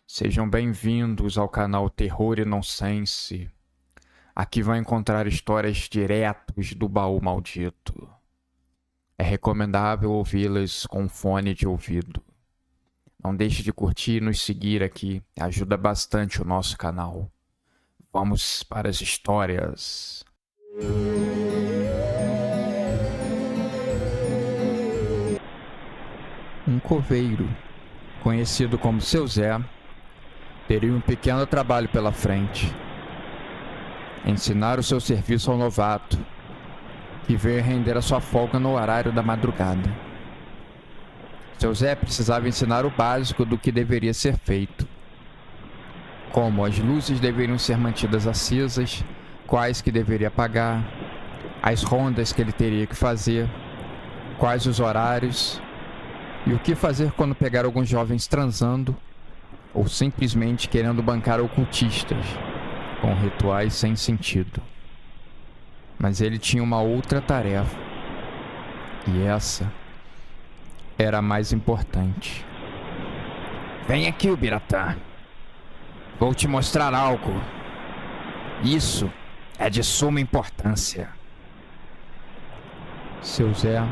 Sejam bem-vindos ao canal Terror e Nonsense. Aqui vai encontrar histórias diretos do baú maldito. É recomendável ouvi-las com fone de ouvido. Não deixe de curtir e nos seguir aqui, ajuda bastante o nosso canal. Vamos para as histórias. Um coveiro, conhecido como Seu Zé, teria um pequeno trabalho pela frente. Ensinar o seu serviço ao novato, que veio render a sua folga no horário da madrugada. Seu Zé precisava ensinar o básico do que deveria ser feito. Como as luzes deveriam ser mantidas acesas, quais que deveria apagar, as rondas que ele teria que fazer, quais os horários, e o que fazer quando pegar alguns jovens transando ou simplesmente querendo bancar ocultistas com rituais sem sentido. Mas ele tinha uma outra tarefa, e essa era a mais importante. Vem aqui, Ubiratã. Vou te mostrar algo. Isso é de suma importância. Seu Zé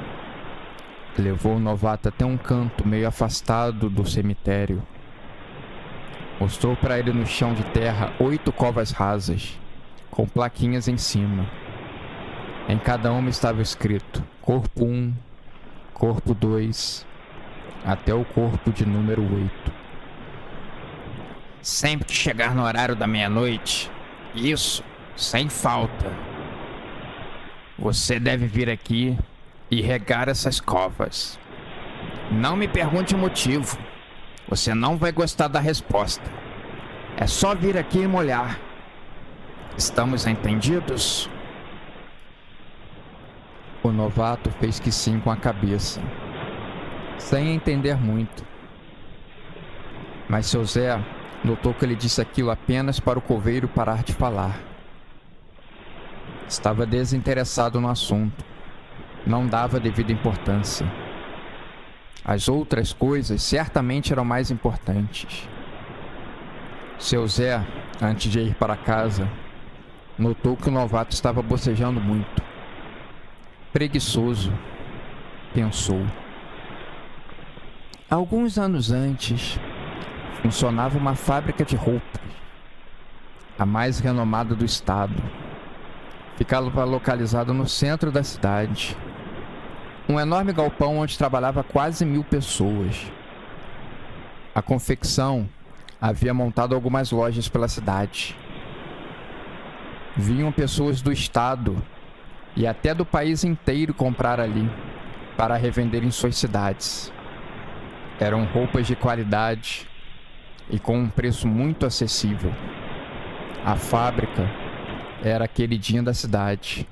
levou o novato até um canto meio afastado do cemitério. Mostrou para ele no chão de terra 8 covas rasas, com plaquinhas em cima. Em cada uma estava escrito Corpo 1, Corpo 2, até o corpo de número 8. Sempre que chegar no horário da meia-noite, isso, sem falta, você deve vir aqui e regar essas covas. Não me pergunte o motivo. Você não vai gostar da resposta. É só vir aqui e molhar. Estamos entendidos? O novato fez que sim com a cabeça, sem entender muito. Mas seu Zé notou que ele disse aquilo apenas para o coveiro parar de falar. Estava desinteressado no assunto. Não dava devida importância. As outras coisas certamente eram mais importantes. Seu Zé, antes de ir para casa, notou que o novato estava bocejando muito. Preguiçoso, pensou. Alguns anos antes, funcionava uma fábrica de roupas, a mais renomada do estado. Ficava localizada no centro da cidade. Um enorme galpão onde trabalhava quase 1000 pessoas. A confecção havia montado algumas lojas pela cidade. Vinham pessoas do estado e até do país inteiro comprar ali, para revender em suas cidades. Eram roupas de qualidade e com um preço muito acessível. A fábrica era a queridinha da cidade.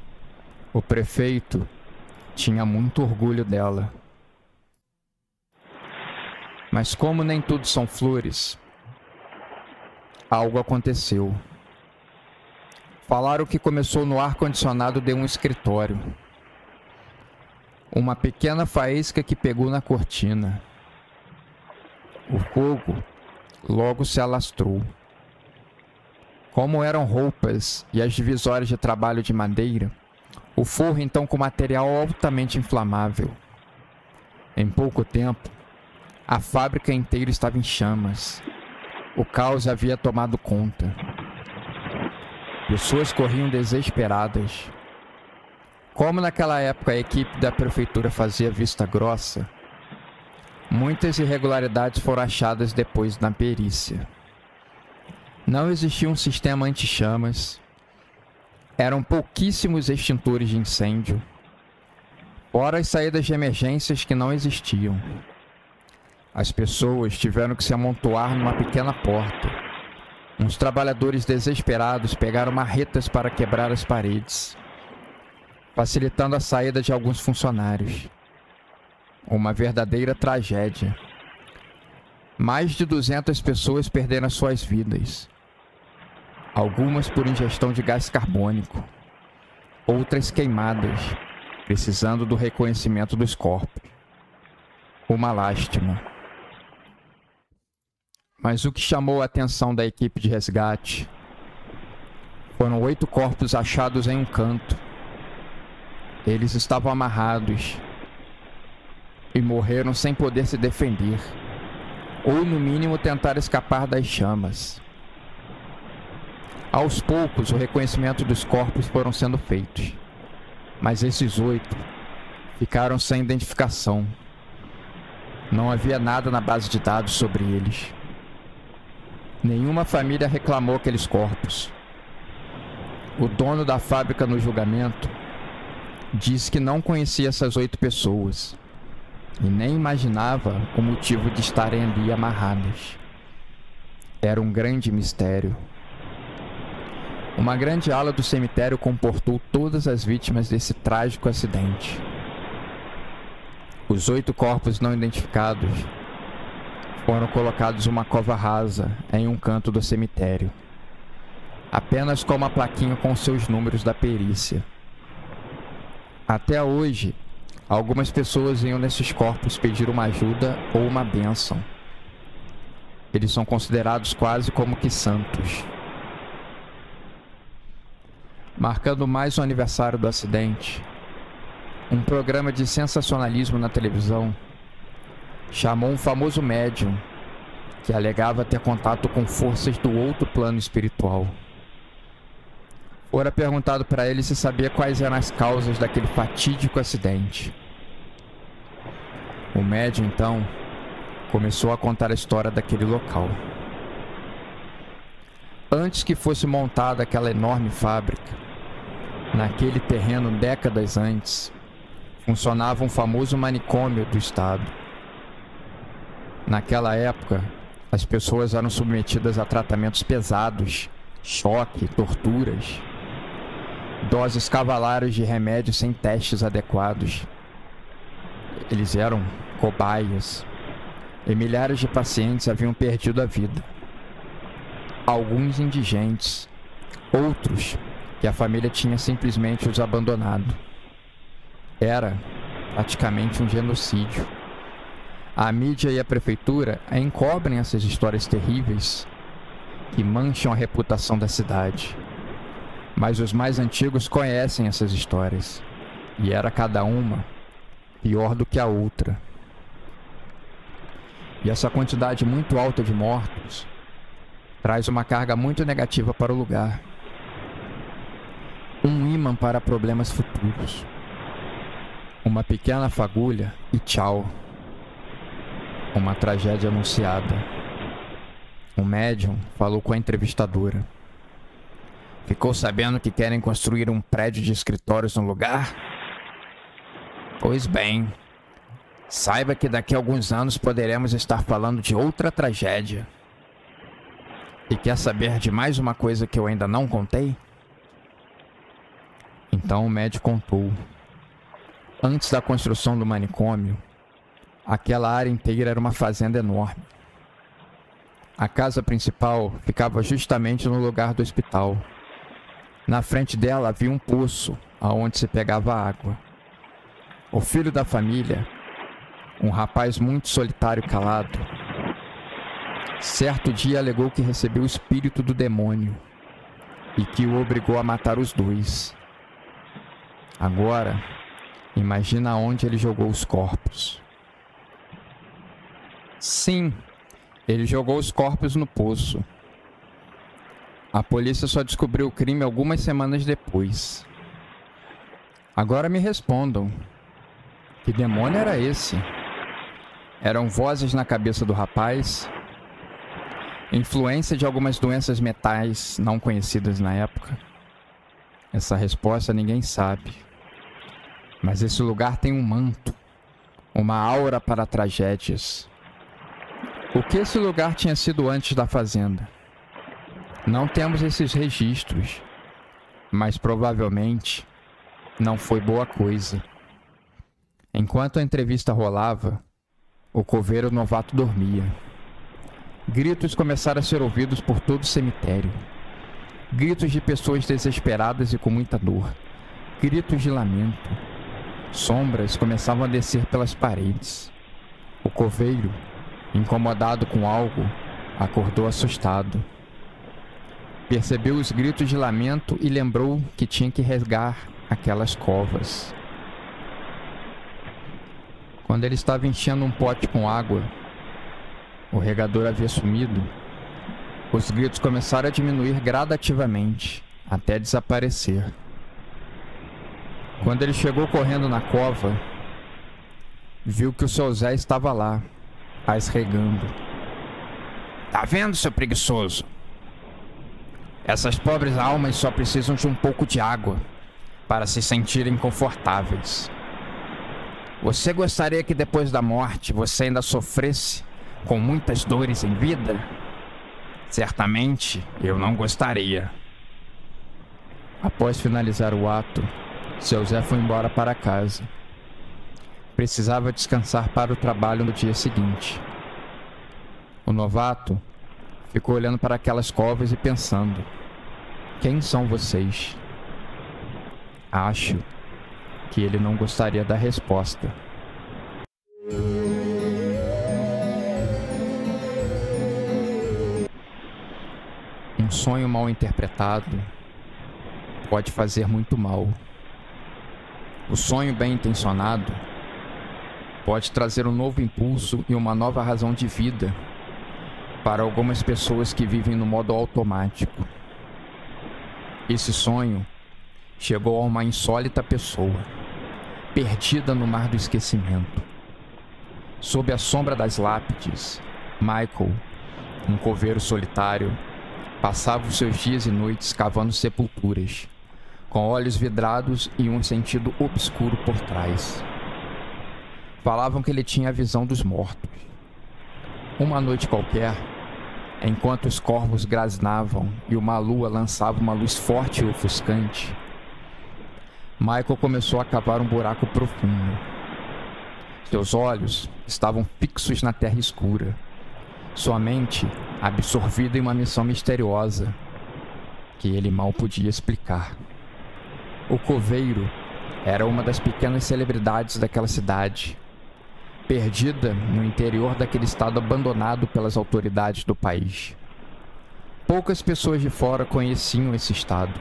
O prefeito tinha muito orgulho dela. Mas como nem tudo são flores, algo aconteceu. Falaram que começou no ar-condicionado de um escritório. Uma pequena faísca que pegou na cortina. O fogo logo se alastrou. Como eram roupas e as divisórias de trabalho de madeira, o forro então com material altamente inflamável. Em pouco tempo, a fábrica inteira estava em chamas. O caos havia tomado conta. Pessoas corriam desesperadas. Como naquela época a equipe da prefeitura fazia vista grossa, muitas irregularidades foram achadas depois da perícia. Não existia um sistema anti-chamas. Eram pouquíssimos extintores de incêndio, fora as saídas de emergências que não existiam. As pessoas tiveram que se amontoar numa pequena porta. Uns trabalhadores desesperados pegaram marretas para quebrar as paredes, facilitando a saída de alguns funcionários. Uma verdadeira tragédia. Mais de 200 pessoas perderam suas vidas. Algumas por ingestão de gás carbônico, outras queimadas, precisando do reconhecimento dos corpos. Uma lástima. Mas o que chamou a atenção da equipe de resgate foram 8 corpos achados em um canto. Eles estavam amarrados e morreram sem poder se defender, ou no mínimo tentar escapar das chamas. Aos poucos, o reconhecimento dos corpos foram sendo feitos, mas esses 8 ficaram sem identificação. Não havia nada na base de dados sobre eles. Nenhuma família reclamou aqueles corpos. O dono da fábrica no julgamento disse que não conhecia essas 8 pessoas e nem imaginava o motivo de estarem ali amarradas. Era um grande mistério. Uma grande ala do cemitério comportou todas as vítimas desse trágico acidente. Os 8 corpos não identificados foram colocados em uma cova rasa em um canto do cemitério, apenas com uma plaquinha com seus números da perícia. Até hoje, algumas pessoas iam nesses corpos pedir uma ajuda ou uma bênção. Eles são considerados quase como que santos. Marcando mais o aniversário do acidente, um programa de sensacionalismo na televisão chamou um famoso médium que alegava ter contato com forças do outro plano espiritual. Fora perguntado para ele se sabia quais eram as causas daquele fatídico acidente. O médium, então, começou a contar a história daquele local. Antes que fosse montada aquela enorme fábrica, naquele terreno décadas antes, funcionava um famoso manicômio do estado. Naquela época, as pessoas eram submetidas a tratamentos pesados, choque, torturas, doses cavalares de remédios sem testes adequados. Eles eram cobaias, e milhares de pacientes haviam perdido a vida. Alguns indigentes, outros que a família tinha simplesmente os abandonado. Era praticamente um genocídio. A mídia e a prefeitura encobrem essas histórias terríveis que mancham a reputação da cidade. Mas os mais antigos conhecem essas histórias, e era cada uma pior do que a outra. E essa quantidade muito alta de mortos traz uma carga muito negativa para o lugar. Um ímã para problemas futuros. Uma pequena fagulha e tchau. Uma tragédia anunciada. O médium falou com a entrevistadora. Ficou sabendo que querem construir um prédio de escritórios no lugar? Pois bem, saiba que daqui a alguns anos poderemos estar falando de outra tragédia. E quer saber de mais uma coisa que eu ainda não contei? Então o médium contou. Antes da construção do manicômio, aquela área inteira era uma fazenda enorme. A casa principal ficava justamente no lugar do hospital. Na frente dela havia um poço, aonde se pegava água. O filho da família, um rapaz muito solitário e calado, certo dia alegou que recebeu o espírito do demônio e que o obrigou a matar os 2. Agora, imagina onde ele jogou os corpos. Sim, ele jogou os corpos no poço. A polícia só descobriu o crime algumas semanas depois. Agora me respondam, que demônio era esse? Eram vozes na cabeça do rapaz? Influência de algumas doenças mentais não conhecidas na época? Essa resposta ninguém sabe. Mas esse lugar tem um manto, uma aura para tragédias. O que esse lugar tinha sido antes da fazenda? Não temos esses registros, mas provavelmente não foi boa coisa. Enquanto a entrevista rolava, o coveiro novato dormia. Gritos começaram a ser ouvidos por todo o cemitério. Gritos de pessoas desesperadas e com muita dor. Gritos de lamento. Sombras começavam a descer pelas paredes. O coveiro, incomodado com algo, acordou assustado. Percebeu os gritos de lamento e lembrou que tinha que regar aquelas covas. Quando ele estava enchendo um pote com água, o regador havia sumido. Os gritos começaram a diminuir gradativamente, até desaparecer. Quando ele chegou correndo na cova, viu que o seu Zé estava lá, as regando. Tá vendo, seu preguiçoso? Essas pobres almas só precisam de um pouco de água para se sentirem confortáveis. Você gostaria que depois da morte você ainda sofresse com muitas dores em vida? Certamente eu não gostaria. Após finalizar o ato, seu Zé foi embora para casa. Precisava descansar para o trabalho no dia seguinte. O novato ficou olhando para aquelas covas e pensando: quem são vocês? Acho que ele não gostaria da resposta. Um sonho mal interpretado pode fazer muito mal. O sonho bem intencionado pode trazer um novo impulso e uma nova razão de vida para algumas pessoas que vivem no modo automático. Esse sonho chegou a uma insólita pessoa, perdida no mar do esquecimento. Sob a sombra das lápides, Michael, um coveiro solitário, passava os seus dias e noites cavando sepulturas, com olhos vidrados e um sentido obscuro por trás. Falavam que ele tinha a visão dos mortos. Uma noite qualquer, enquanto os corvos grasnavam e uma lua lançava uma luz forte e ofuscante, Michael começou a cavar um buraco profundo. Seus olhos estavam fixos na terra escura, sua mente absorvida em uma missão misteriosa que ele mal podia explicar. O coveiro era uma das pequenas celebridades daquela cidade, perdida no interior daquele estado abandonado pelas autoridades do país. Poucas pessoas de fora conheciam esse estado,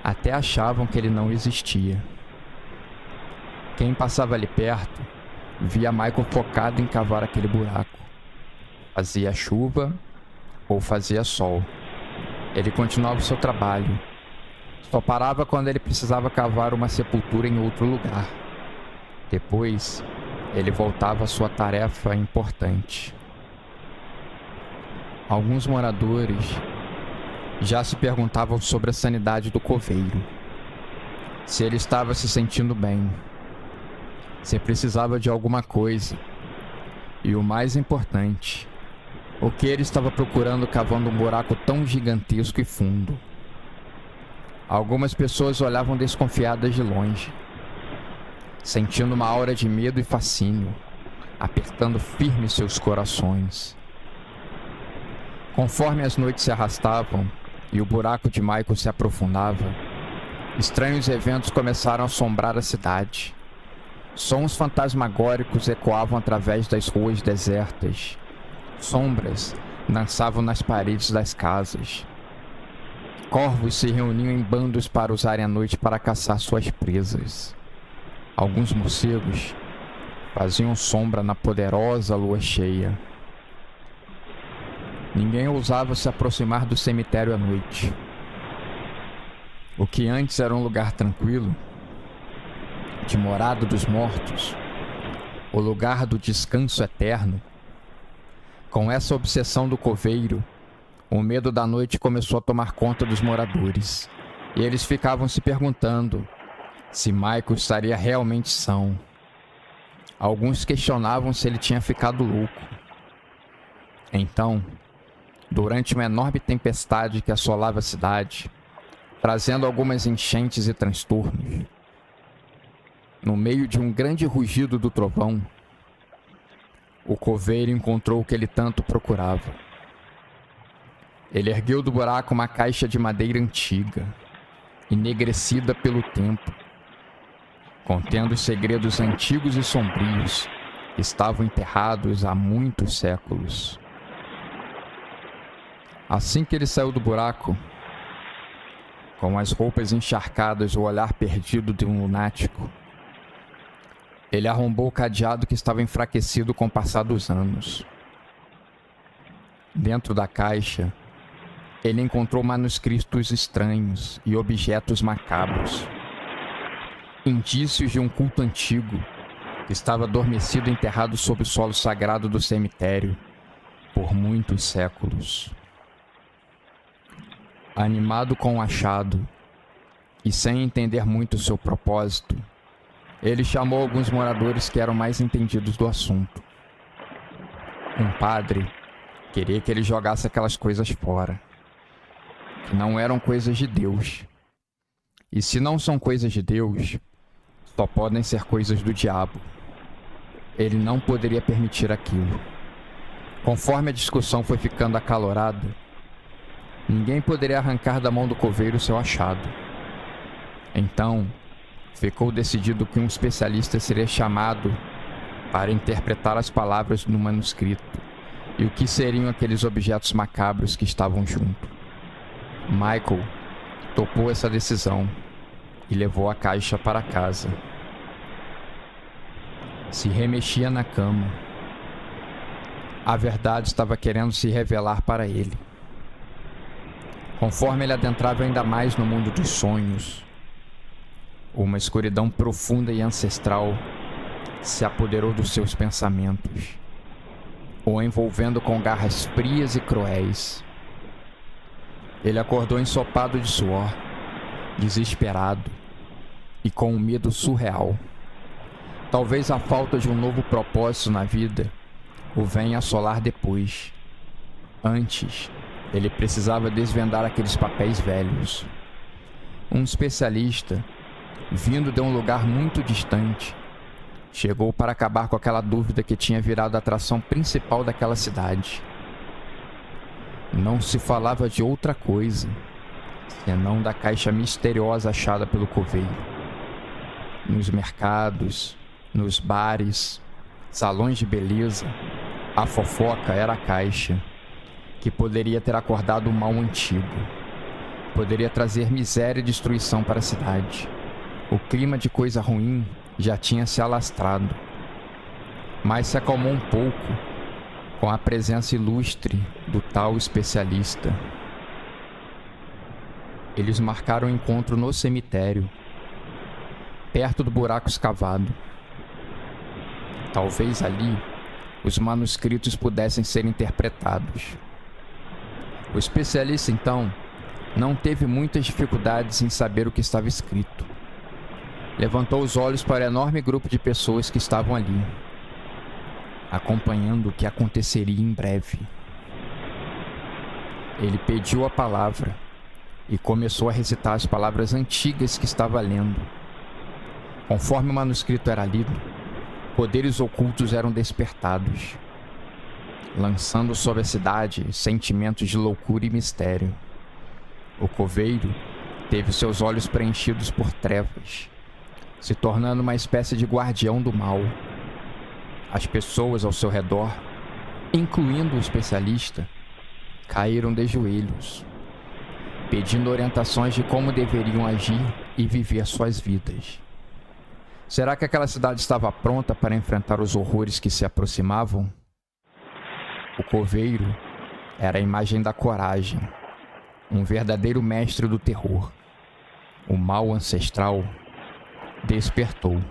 até achavam que ele não existia. Quem passava ali perto via Michael focado em cavar aquele buraco. Fazia chuva ou fazia sol, ele continuava o seu trabalho. Só parava quando ele precisava cavar uma sepultura em outro lugar. Depois, ele voltava à sua tarefa importante. Alguns moradores já se perguntavam sobre a sanidade do coveiro, se ele estava se sentindo bem, se precisava de alguma coisa, e o mais importante, o que ele estava procurando cavando um buraco tão gigantesco e fundo. Algumas pessoas olhavam desconfiadas de longe, sentindo uma aura de medo e fascínio, apertando firme seus corações. Conforme as noites se arrastavam e o buraco de Michael se aprofundava, estranhos eventos começaram a assombrar a cidade. Sons fantasmagóricos ecoavam através das ruas desertas. Sombras dançavam nas paredes das casas. Corvos se reuniam em bandos para usarem a noite para caçar suas presas. Alguns morcegos faziam sombra na poderosa lua cheia. Ninguém ousava se aproximar do cemitério à noite. O que antes era um lugar tranquilo, de morada dos mortos, o lugar do descanso eterno. Com essa obsessão do coveiro, o medo da noite começou a tomar conta dos moradores, e eles ficavam se perguntando se Michael estaria realmente são. Alguns questionavam se ele tinha ficado louco. Então, durante uma enorme tempestade que assolava a cidade, trazendo algumas enchentes e transtornos, no meio de um grande rugido do trovão, o coveiro encontrou o que ele tanto procurava. Ele ergueu do buraco uma caixa de madeira antiga, enegrecida pelo tempo, contendo segredos antigos e sombrios que estavam enterrados há muitos séculos. Assim que ele saiu do buraco, com as roupas encharcadas e o olhar perdido de um lunático, ele arrombou o cadeado que estava enfraquecido com o passar dos anos. Dentro da caixa, ele encontrou manuscritos estranhos e objetos macabros, indícios de um culto antigo que estava adormecido e enterrado sob o solo sagrado do cemitério por muitos séculos. Animado com o achado e sem entender muito seu propósito, ele chamou alguns moradores que eram mais entendidos do assunto. Um padre queria que ele jogasse aquelas coisas fora, que não eram coisas de Deus. E se não são coisas de Deus, só podem ser coisas do diabo. Ele não poderia permitir aquilo. Conforme a discussão foi ficando acalorada, ninguém poderia arrancar da mão do coveiro seu achado. Então, ficou decidido que um especialista seria chamado para interpretar as palavras no manuscrito e o que seriam aqueles objetos macabros que estavam junto. Michael topou essa decisão e levou a caixa para casa. Se remexia na cama. A verdade estava querendo se revelar para ele. Conforme ele adentrava ainda mais no mundo dos sonhos, uma escuridão profunda e ancestral se apoderou dos seus pensamentos, o envolvendo com garras frias e cruéis. Ele acordou ensopado de suor, desesperado e com um medo surreal. Talvez a falta de um novo propósito na vida o venha assolar depois. Antes, ele precisava desvendar aqueles papéis velhos. Um especialista, vindo de um lugar muito distante, chegou para acabar com aquela dúvida que tinha virado a atração principal daquela cidade. Não se falava de outra coisa, senão da caixa misteriosa achada pelo coveiro. Nos mercados, nos bares, salões de beleza, a fofoca era a caixa, que poderia ter acordado o mal antigo. Poderia trazer miséria e destruição para a cidade. O clima de coisa ruim já tinha se alastrado, mas se acalmou um pouco com a presença ilustre do tal especialista. Eles marcaram o encontro no cemitério, perto do buraco escavado. Talvez ali os manuscritos pudessem ser interpretados. O especialista, então, não teve muitas dificuldades em saber o que estava escrito. Levantou os olhos para o enorme grupo de pessoas que estavam ali, acompanhando o que aconteceria em breve. Ele pediu a palavra e começou a recitar as palavras antigas que estava lendo. Conforme o manuscrito era lido, poderes ocultos eram despertados, lançando sobre a cidade sentimentos de loucura e mistério. O coveiro teve seus olhos preenchidos por trevas, se tornando uma espécie de guardião do mal. As pessoas ao seu redor, incluindo o especialista, caíram de joelhos, pedindo orientações de como deveriam agir e viver suas vidas. Será que aquela cidade estava pronta para enfrentar os horrores que se aproximavam? O coveiro era a imagem da coragem, um verdadeiro mestre do terror. O mal ancestral despertou.